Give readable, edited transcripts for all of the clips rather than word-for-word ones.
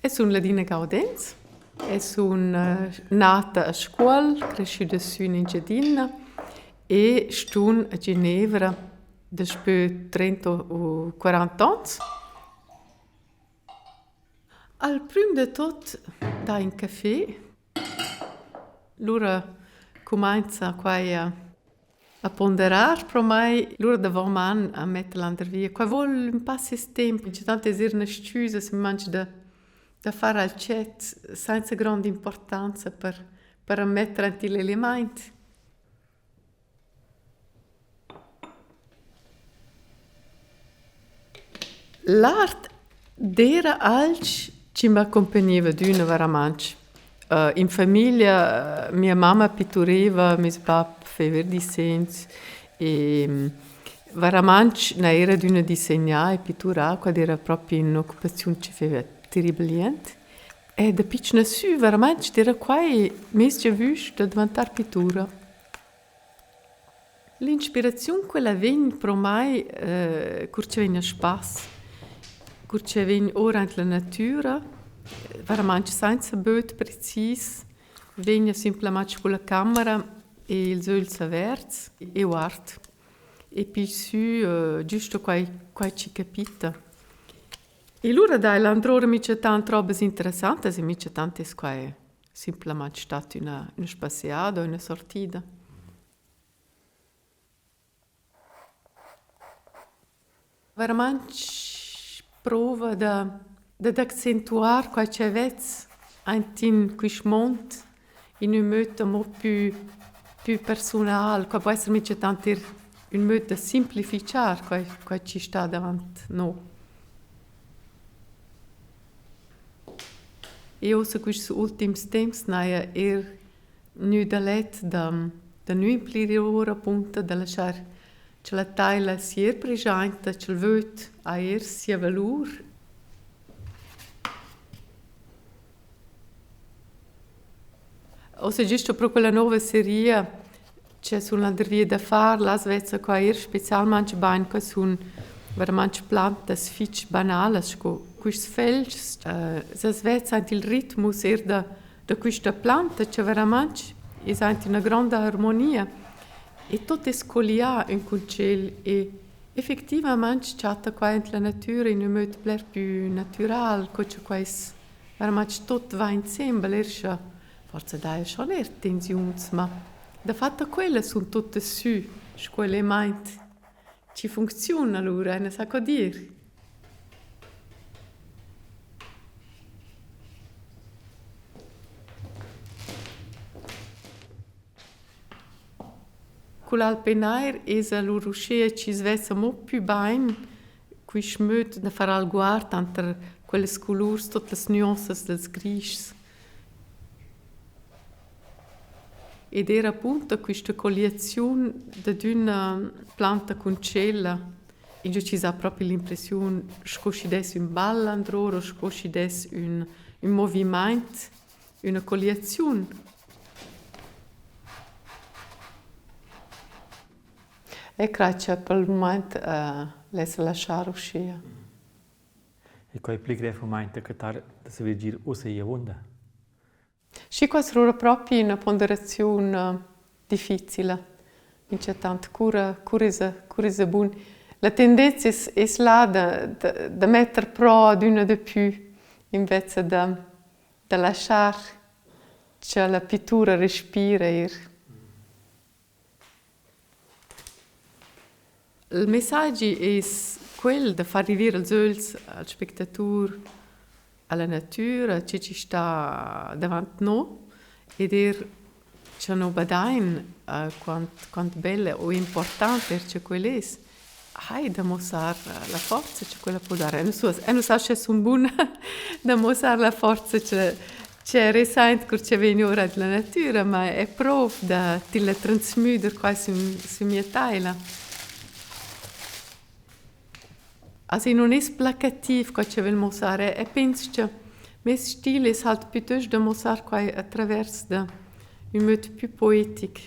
E sono Ladina Gaudenz, e sono nata a scuola, cresciuta su in Engiadina e sto a Ginevra da 30 o 40 anni. Al primo di tutto da un caffè, allora comincia a ponderar per me, allora devo man a metterla in via. Qua vuole un po' di tempo, c'è tante eserne scuse, si mangia da fare al chat senza grande importanza per mettere gli elementi. L'arte era algo che mi accompagnava d'una veramente. In famiglia mia mamma pitturava, mio papà faceva disegni e veramente non era d'una disegnare e pitturare, quando era proprio un'occupazione che faceva terribilmente. E da piccola su veramente era quasi messo visto da diventare pittura. L'inspirazione quella viene per me curce viene a spasso, curce viene ora nella natura, veramente senza bot preciso, viene semplicemente con la camera e il olhos aperti e guarda. E poi su giusto quai ci capita. E allora dai, l'androre mi c'è tante robe interessanti e mi c'è tante quai semplicemente stata una spaziata, una sortita. Veramente prova di accentuare quel che vez in questo mondo in un modo molto più personale, che può essere mica tanto un modo di semplificare quel che ci sta davanti a noi. E anche questi ultimi tempi non nu da let da nu implorare appunto da lasciare che la taglia sia presente, che il voto a sia valore. O se giusto per quella nuova serie c'è sulla via da fare, la Svezia qua specialmente bene che sono veramente piante fitch banali, questi felci, la Svezia ha il ritmo da questa pianta che veramente è una grande armonia e tutto è scoliato in concello e effettivamente c'è qua in la natura in un modo più naturale, che veramente tutto va insieme, forse dai schon tensioni, ma da fatto quelle sono tutte su, quelle elementi ci funzionano allora, non sa cosa dire. Con l'alpenair è la ruscia ci svessa molto più bene, qui schmöt da fare al guardo entre quelle colori, tutte le nuanze del grigio. Ed era appunto questa collezione di una pianta con cella. E io ci ho proprio l'impressione che ci sia un ballandro, che ci sia un movimento, una collezione. E credo che per il momento lascia lasciare uscire. E qual è il più grande momento che si vede dire o sei a onda? Sì, questa era proprio una ponderazione difficile. Non c'è tanto cura è buona. La tendenza è là da mettere pro ad una di più, invece da lasciare che la pittura respira. Il messaggio è quello di far arrivare gli occhi al spettatore, alla natura, che ci sta davanti a noi, e dire che non badain quanto bella o importante è quello è. Hai da mostrare la forza che quella può dare. Non so se sono buona da mostrare la forza che è recente che viene ora dalla natura, ma è prova da ti la trasmettere quasi su mia taglia. Also non è placativo che ci vuole mostrare, e penso che il mio stile è halt piuttosto da mostrare attraverso un modo più poetico.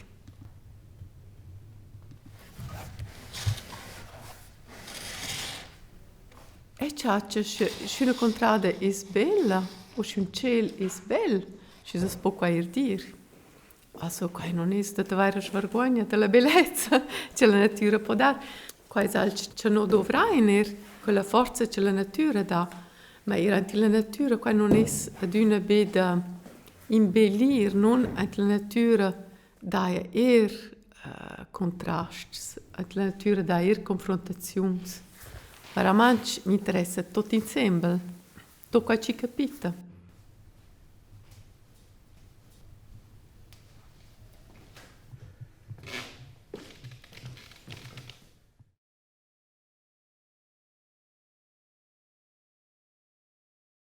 E ciò che una contrada è bella, un ciel è bello, ci si può quair dir. Also, qua non è da vera svergogna della bellezza che la natura può dare. Qua è altro che non dovrà quella forza che la natura dà. Ma anche la natura, qua non è ad una beda imbellir, non anche la natura dà contrasti, anche la natura dà confrontazioni. Veramente mi interessa tutto insieme, tutto qua ci capita.